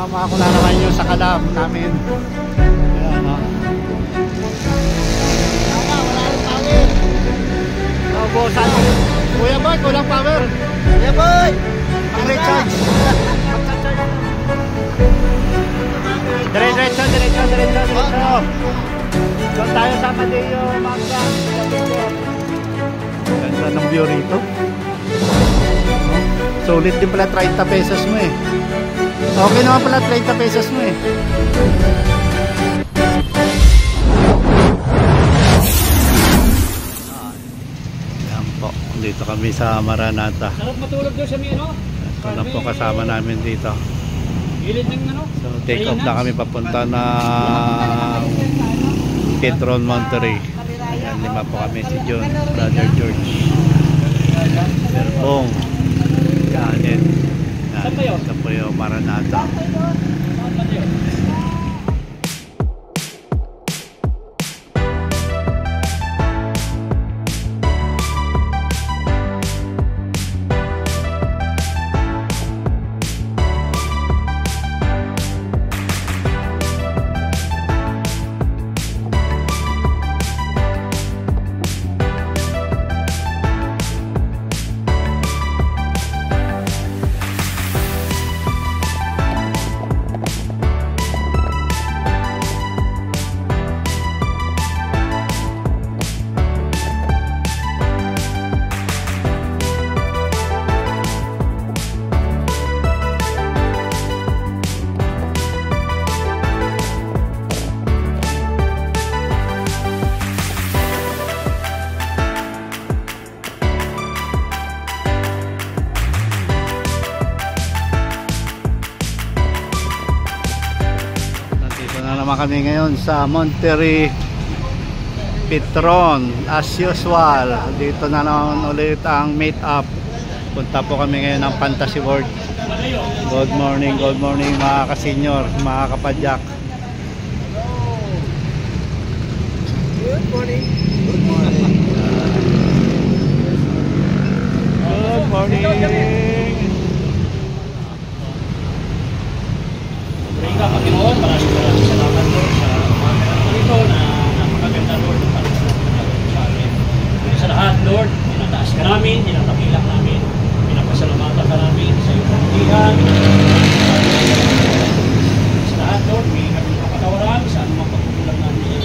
Tama ko na naman yung sa kalam namin. Ayan, oh. Tama, wala yung power. Oh, bosan. Kuya Boy, kulang power. Kuya Boy, pang-recharge. Diretso. Doon tayo sa Madeo, Magda. Ganda ng view rito. Sulit din pala 30 pesos mo eh. Okay naman pala 30 pesos mo eh. Yan po. Dito kami sa Maranata. Sarap matulog doon sa may ano? Ito na po kasama namin dito. Gilid ng ano? So take off na kami papunta ng Petron, Monterey. Ayan, 5 po kami. Si John, Brother George, Berbong, Janet. Ito po yung Maranata. Kami ngayon sa Monterey Petron as usual. Dito na naman ulit ang meet up. Punta po kami ngayon ng Fantasy World. Good morning mga ka-senior, mga kapadyak. Good morning. Good morning. Ika Panginoon, maraming salamat Lord sa mga ganito na napakaganda Lord ng pagkakalagay sa amin. Sa lahat Lord, pinataas ka namin, pinapakilak namin, pinapasalamatan ka namin sa iyong pamilihan. Sa lahat Lord, may kami kapatawaran sa anumang pagkukulang namin.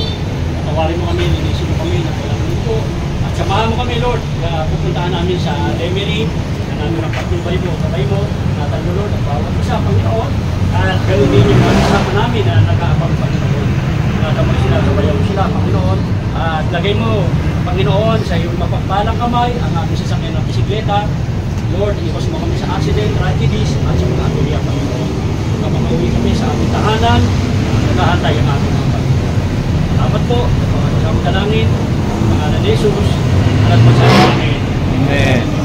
Patawarin mo kami, linisin mo kami ng walang luto. At samahan mo kami Lord, pupuntahan namin sa Lemery, na namin ang pagtubay mo, kabay mo, natanong Lord, at bawat isa Panginoon. At ganoon din yung mga kasama namin na nag-aabang Panginoon. Natamay sila, sabayaw sila, Panginoon. At lagay mo, Panginoon, sa iyong mapagpalang kamay, ang aming sasakyan ng bisikleta. Lord, iwas mo kami sa accident, tragedies, at sa mga aberya, Panginoon. Kapag-uwi kami sa aming tahanan, naghahantay ang aming mga Panginoon. Salamat po, napakasamang dalangin, pangalan ni Jesus, at magsama kami. Amen.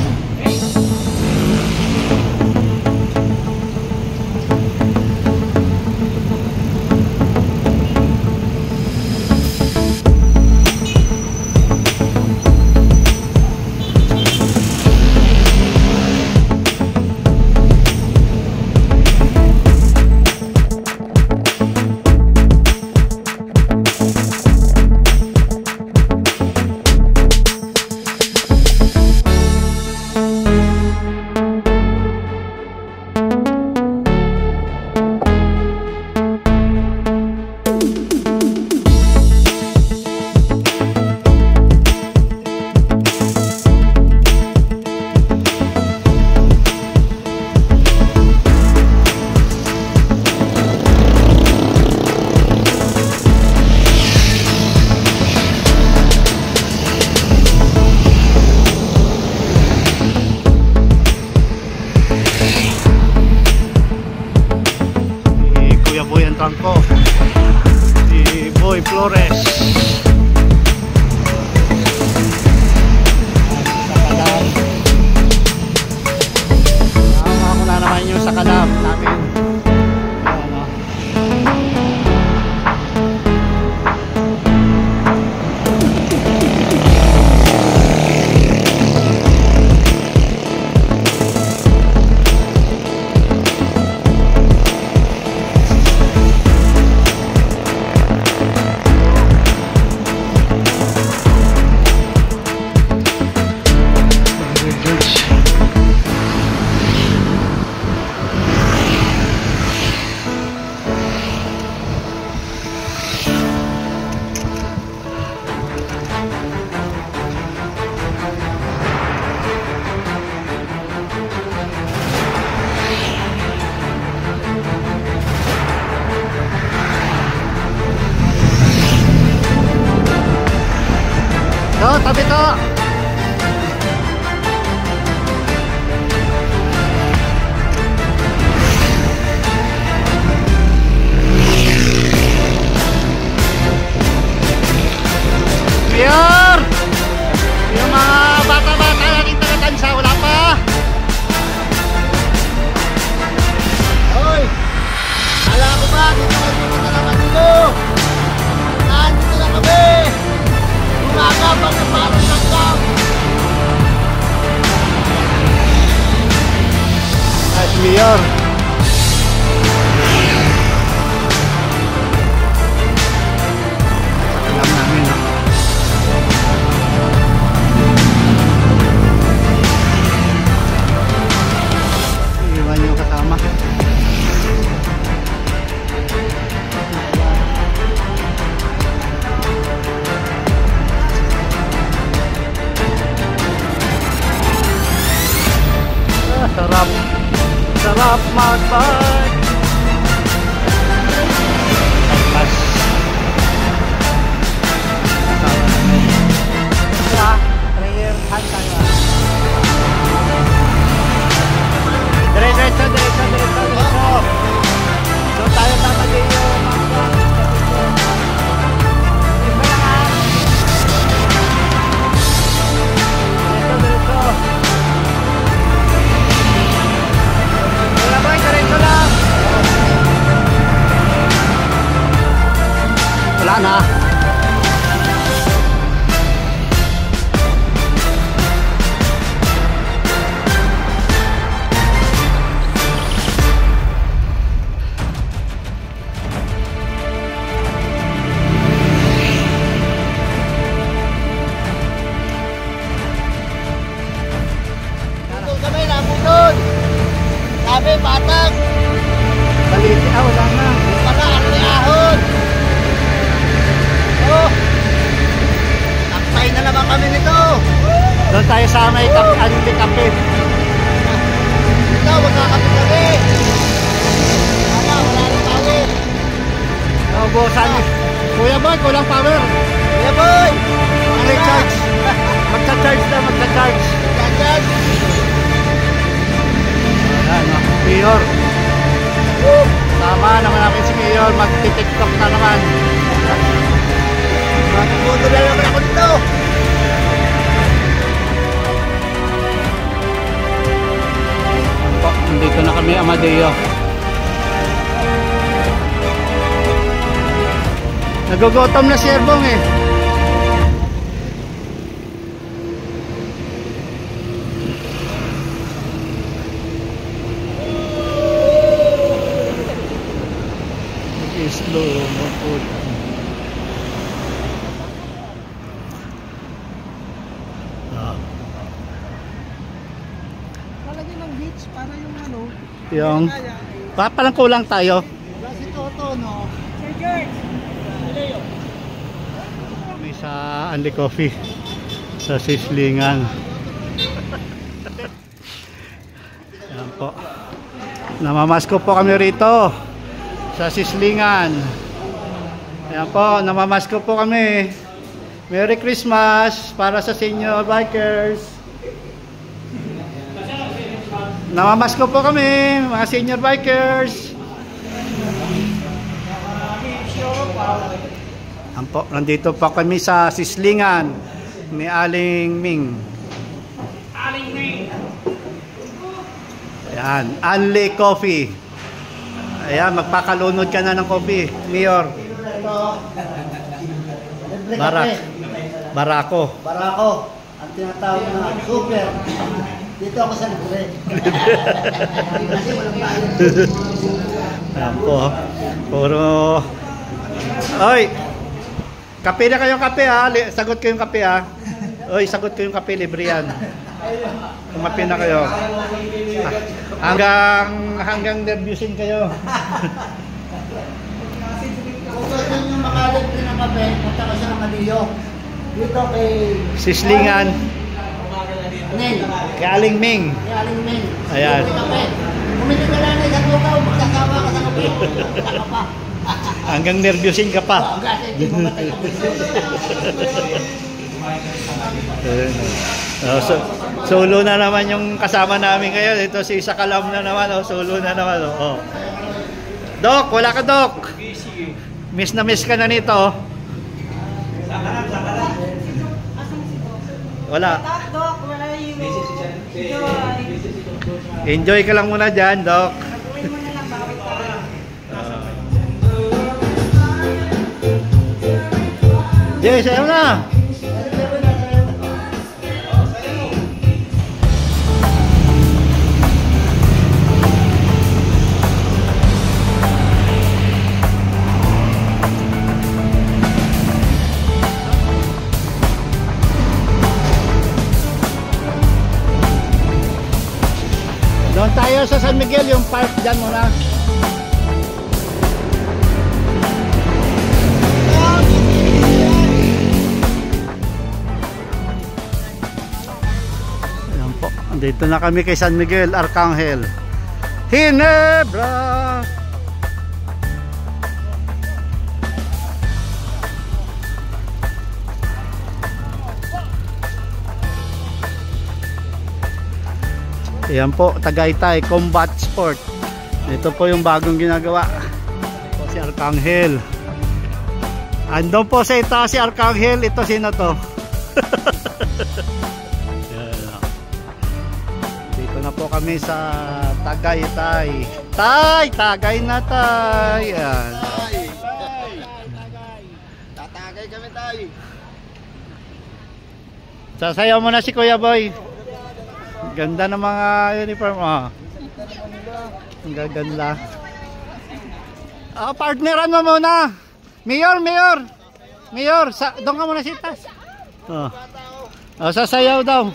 Trangko, si Boy Flores. Sa kalam. Ako na naman yung sa kalam namin. Mayor! Yung mga bata-bata nating taga-tansa, wala pa. Hoy! Kala ko ba, dito na naman dito! Nandito na kami! Umaga pag naparang ng camp! Nice, Mayor. Alam namin, no? Iwan yung kasama. Sarap. Sarap mag-bike. Mas. Prayer, hanta nyo. Diretso. Doon tayo tatagay yung diretso. Diretso lang. Wala na. Nandun kami, nabunod! Sabi, patag! Baliti. Wala na. Wala, ari ahon! Oh! Taktay na naman kami nito! Doon tayo sa may kape. Ito, magkakapi-kapi! Wala nang tawid! Naubusan. Kuya Boy, kulang power. Kuya boy! Ang recharge. Magcha-charge na, magcha-charge. Ganyan! Ayan, no? Mayor. Tama naman namin si Mayor. Magti-tiktok na naman. Magputo na naman ako dito! Nandito na kami, Amadeo. Nagugutom na si Erbong eh. Slow mo food. Lalagyan ng beach para yung ano. Yung palang kulang tayo. Si Toto, no? Sir George! May sa Anli Coffee sa Sislingan. Yan po. Namamasko po kami rito sa Sislingan. Ayan po, namamasko po kami. Merry Christmas para sa senior bikers. Namamasko po kami, mga senior bikers. Ayan po, nandito po kami sa Sislingan ni Aling Ming. Ayan, Anli Coffee. Ayan, magpakalunod ka na ng coffee, Mayor. Barako. Ang tinatawag na super. Dito ako sa libre. Kasi walang bayad. Ayan po. Puro. Oy! Kape na kayong kape ha. Sagot ko yung kape ha. Oy, sagot ko yung kape. Libre yan. Kumape na kayo. Hanggang nervyusin kayo. Kung gusto nyo makalibre ng kape, punta ka sa Amadeo. Dito kay Sislingan. Nen. Kay Aling Ming. Kay Aling Ming. Ayan. Bumili ka lang sa tukaw, magsasawa ka sa kape. Taka pa. Hanggang nervyusin ka pa. Kasi hindi mo matay ka. Solo na naman yung kasama namin ngayon. Ito si Sakalam na naman. Solo na naman. Doc, wala ka, Doc. Miss na miss ka na nito. Wala. Doc, where are you? Enjoy ka lang muna dyan, Doc. Gawin mo na lang, bawit tayo. Jay, sayo na. Doon tayo sa San Miguel, yung park dyan muna. Ayan po, dito na kami kay San Miguel, Arcangel, Ginebra. Ayan po, Tagaytay Combat Sport. Ito po yung bagong ginagawa. Ito si Arcangel. Andun po sa itaas si Arcangel. Ito sino to? Dito na po kami sa Tagaytay. Tagay na tay. Ayan. Tatagay kami tayo. Sasayaw mo na si Kuya Boy. Ganda ng mga uniform. Ang gaganda. Partneran mo muna. Mayor. Doon ka muna sitas. Sasayaw daw.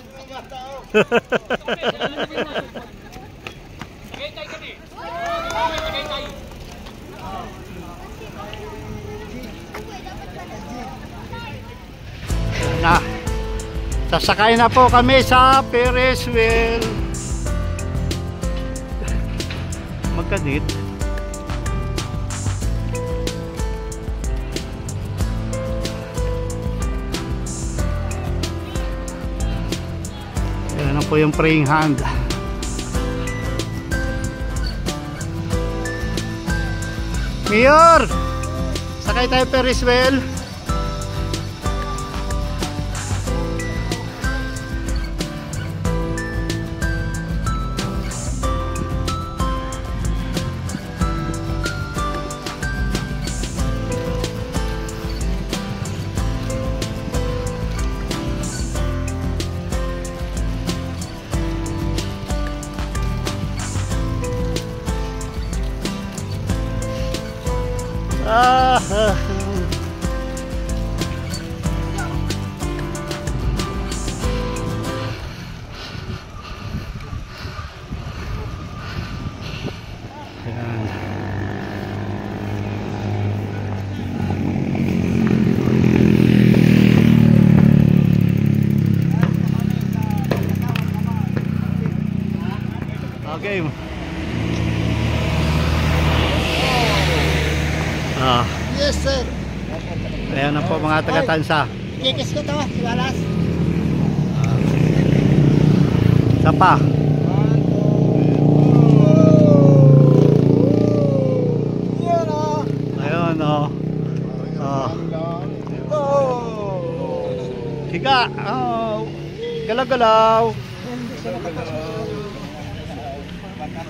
Na. Sasakay na po kami sa Ferris wheel. Magkadit. Ayan na po yung praying hand. Mayor! Sakay tayo Ferris wheel. Okay. Yes, sir. Ayan na po mga taga-Tansa. Kikis ko to, si Walas. Isa pa. Ayun o. Higa. Galaw-galaw.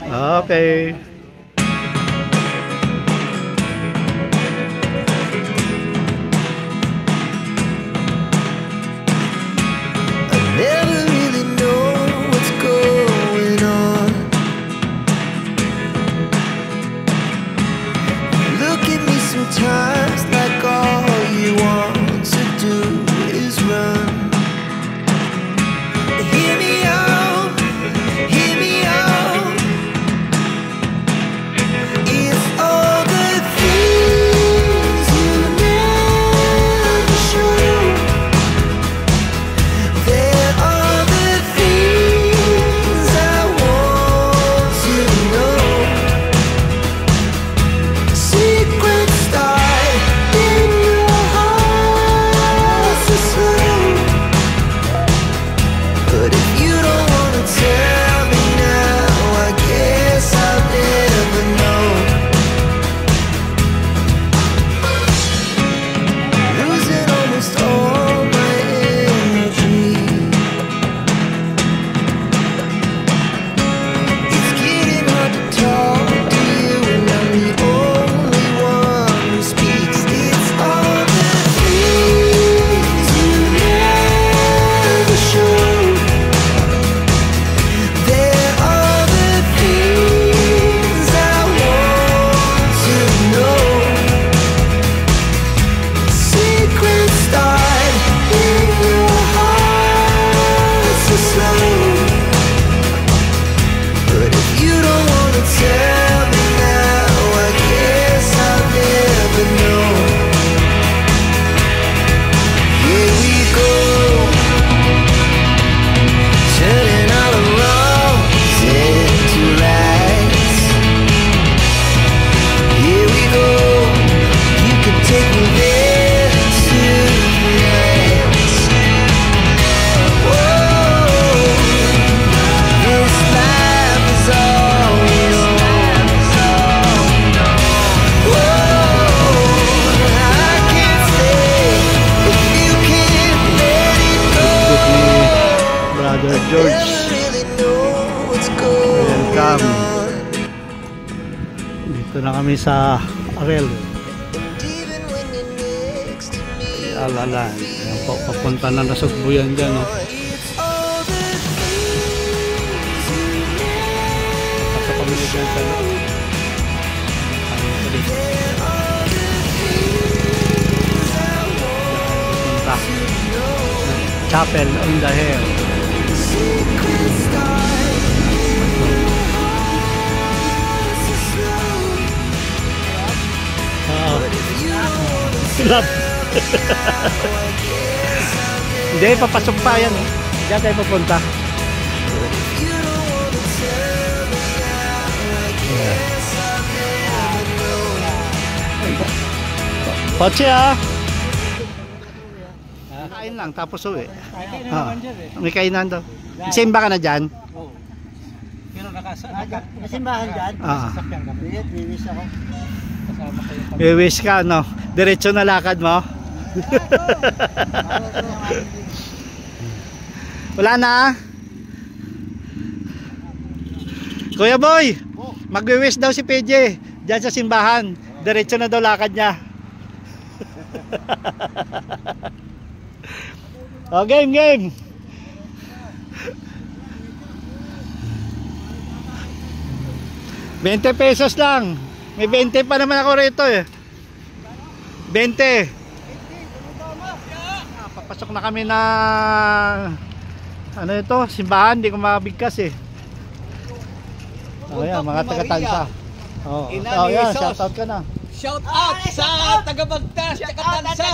Okay. Never really know what's going on. Look at me sometimes like all you want to do is run. Hear me out, hear me out. kami sa Arel. Even when you're next to me, Alalan. Ayan po, papunta na Nasugbuyan dyan. No? it's all the things you never Sa kami dyan sa and all the things I want Chapel on the Hill. secret stars so slow. You Love. Hindi, papasok pa yan. Diyan tayo papunta. you don't wanna tell me now, I guess I'll never know. Poche ah. Kain lang tapos uwi. May kainan daw. Simba ka na dyan? Nasimbahan dyan. Wiwis ako. Wish ka no. Diretso na lakad mo. Wala na. Kuya Boy, magwi-wish daw si PJ diyan sa simbahan. Diretso na daw lakad niya. Oh, game. ₱20 lang. May 20 pa naman ako rito eh. 20. Papasok na kami na ano ito, simbahan, hindi ko mabigkas eh. Oh, yan, mga taga-tansa. Oh, yan, shout out ka na. Shout out sa taga-Bagtas, taga-Tansa.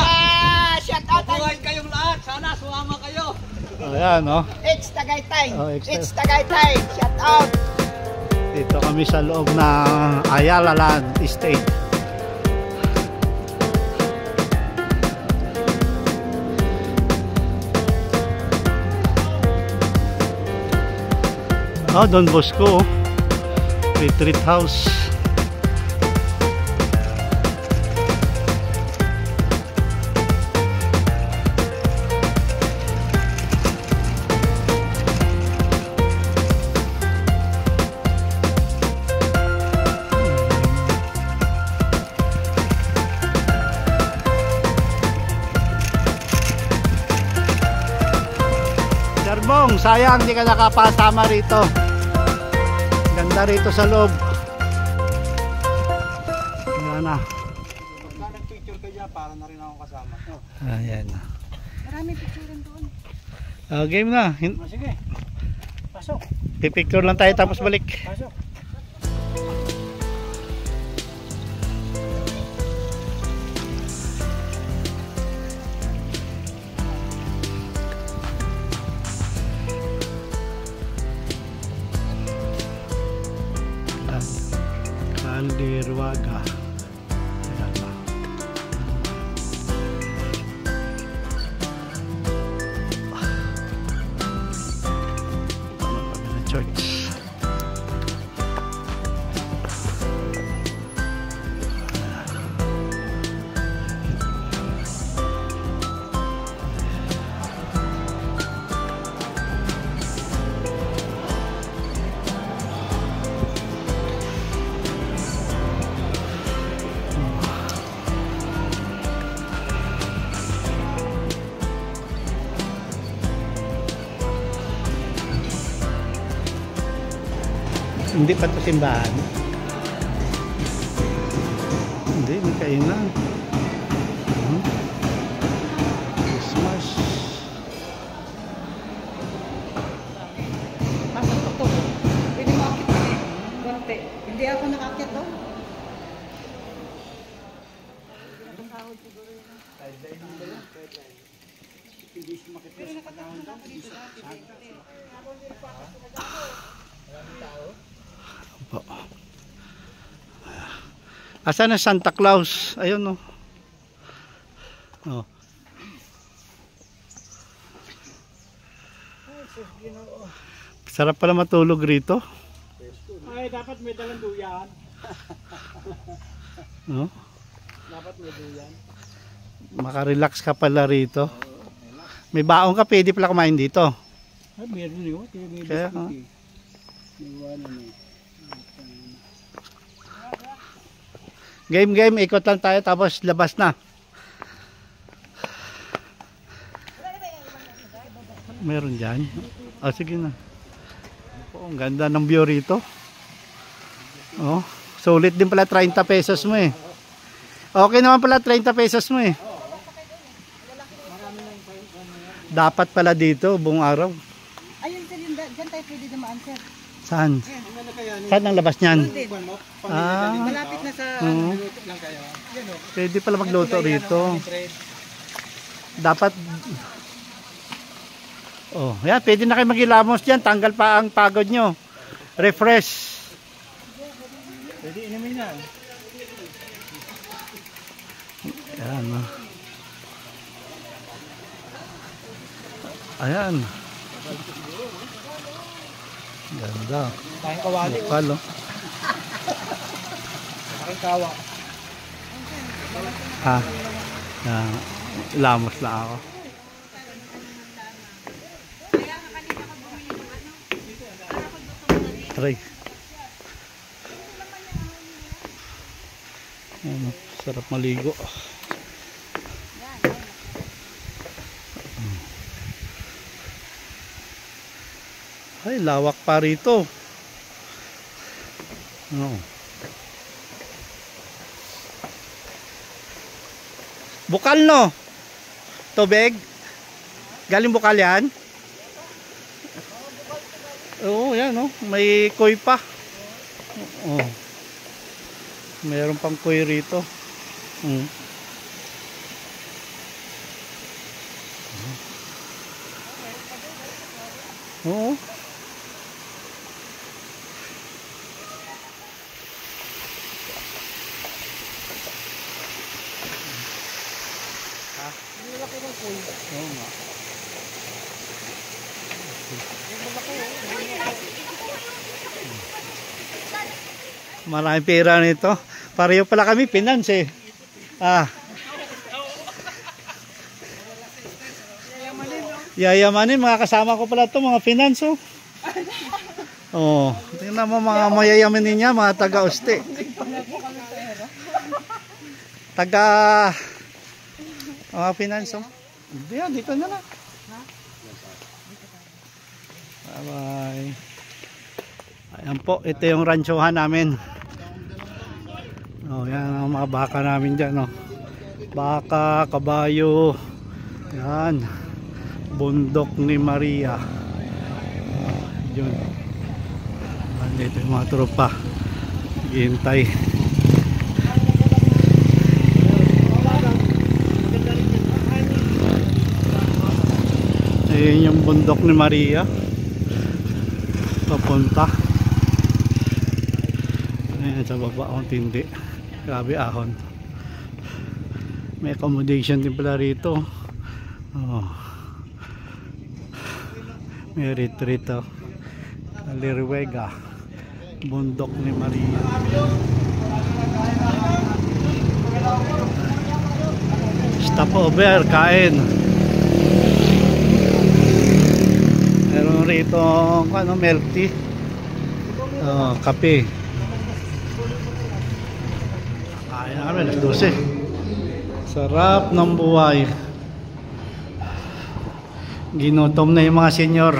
Shout out! Mabuhay kayong lahat. Sana sumama kayo. Oh, yan, oh. It's Tagaytay! Oh, It's Tagaytay! Shout out! Dito kami sa loob ng Ayala Land Estate. Oh, Don Bosco. Retreat House. Bong, sayang hindi ka nakapasama rito. Ganda rito sa loob. Ayan na. Nag-picture ka dyan para na rin ako kasama. Ayan na. Maraming picture doon. Game na. Sige. Pasok. Pipicture lang tayo tapos balik. Pasok. Calderuaga. Ayan na. Church. Hindi pa ito simbahan. Hindi, may kainan. Christmas. Pasok ko to. Pwede mo akit. Konti. Hindi ako nakakit doon. Asan na Santa Claus? Ayun no. Oh. Sarap pala matulog rito. Ay, dapat may dalang duyan. No? Dapat may duyan. Makarelax ka pala rito. May baong ka, pwede pala kumain dito. Ay, meron yun. Kaya ka. Game, ikot lang tayo tapos labas na. Meron dyan. Sige na. Ang ganda ng view rito. Sulit din pala 30 pesos mo eh. Okay naman pala 30 pesos mo eh. Dapat pala dito buong araw. Ayun sir, dyan tayo pwede dumaan sir. Saan? Saan ang labas niyan? Malapit na sa... Pwede pala magluto rito. Dapat... yan, pwede na kayo maghilamos dyan. Tanggal pa ang pagod nyo. Refresh. Pwede inumin yan. Ayan. Ayan. Ganda. Tayong kawali. Lokal, oh. Parang kawa. Lamos lang ako. Try. Sarap maligo. Ay, lawak pa rito. Bukal no? Tubig? Galing bukal yan? Oo, yan oh. May koy pa. Mayroon pang koy rito. Oo. Oo nga. Maraming pera nito. Pareho pala kami finance eh. Yayamanin, mga kasama ko pala ito, mga finance oh. Tingnan mo mga mayayamanin niya, mga taga-uste. Mga finance dito na lang. Bye-bye. Ayan po, ito yung ranchohan namin. Yan ang mga baka namin dyan. Baka, kabayo. Yan. Bundok ni Maria. Yun. Dito yung mga tropa. Hintay. Ayan yung bundok ni Maria. Papunta. Ayan sa baba ang tindi. Grabe ahon. May accommodation din pala rito. May retreat Lirwega. Bundok ni Maria. Stop over, kain. Meron rito milk tea. Kape. Kain namin, alas 12. Sarap ng buhay. Ginutom na yung mga senior.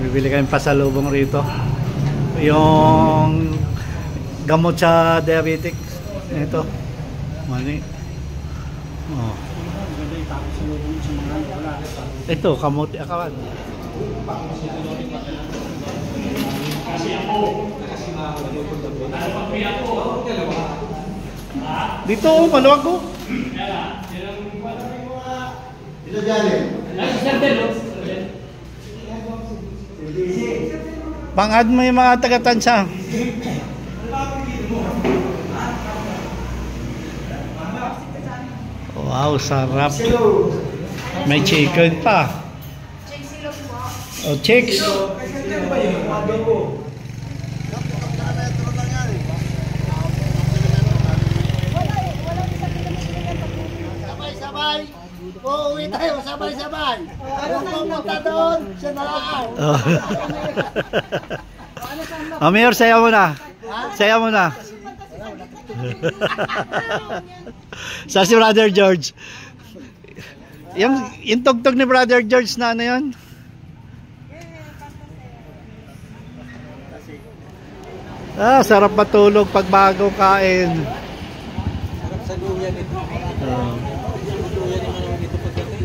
Bibili kayong pasalubong rito. Yung gamot sa diabetic. Ito. Mani. Ito, kamote akawan. Dito, maluwag ko. Dito dyan Pang-add mo yung mga taga-tansya. Wow, sarap. May chicken pa. Oh, chicks. Sabay-sabay. uuwi tayo, sabay-sabay. Kung pumunta doon, siya na lang. Oh, Mayor, saya mo na. Saya mo na. Sa si Brother George. Yung tugtog ni Brother George na ano yun? Sarap matulog pag bago kain. Sarap sa luya nito. Luya naman dito pagdating.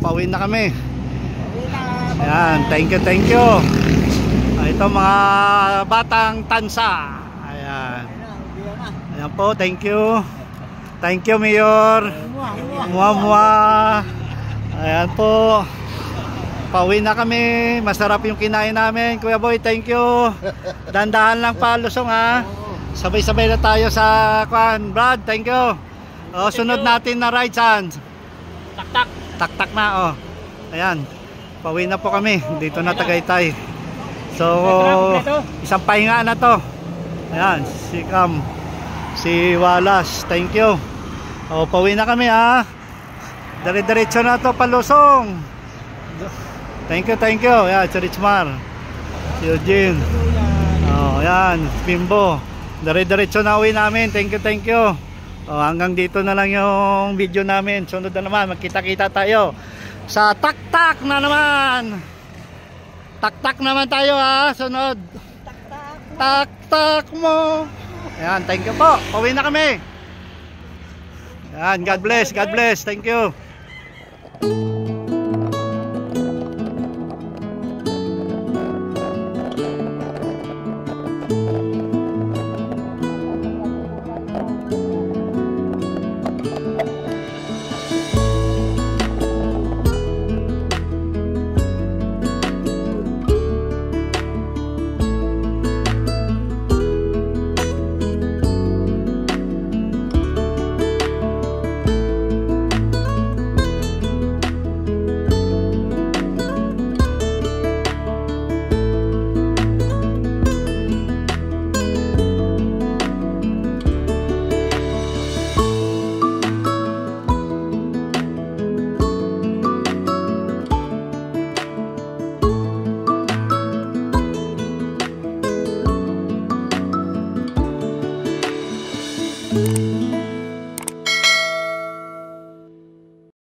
Pauwi na kami. Ayan, thank you. Ito mga batang tansa. Ayan. Ayan po, thank you. Thank you, Mayor. Muwa. Ayan po. Pauwi na kami. Masarap yung kinain namin. Kuya Boy, thank you. Dandahan lang pa, Lusong ha. Sabay-sabay na tayo sa kwan. Brad, thank you. Sunod natin na ride saan? Tak-tak. Tak-tak na, Ayan. Pauwi na po kami. Dito na Tagaytay. So, isang pahinga na to. Ayan, si Cam. Si Wallace, thank you. Pauwi na kami ha. Dire-diretso na to, Palusong. Thank you. Ayan, si Richmar. Si Eugene. Ayan, Bimbo. Dire-diretso na uwi namin. Thank you. Hanggang dito na lang yung video namin. Sunod na naman, magkita-kita tayo sa tak-tak na naman. Tak-tak naman tayo ha. Sunod. Tak-tak mo. Ayan, thank you po. Pauwi na kami. Ayan, God bless. Thank you.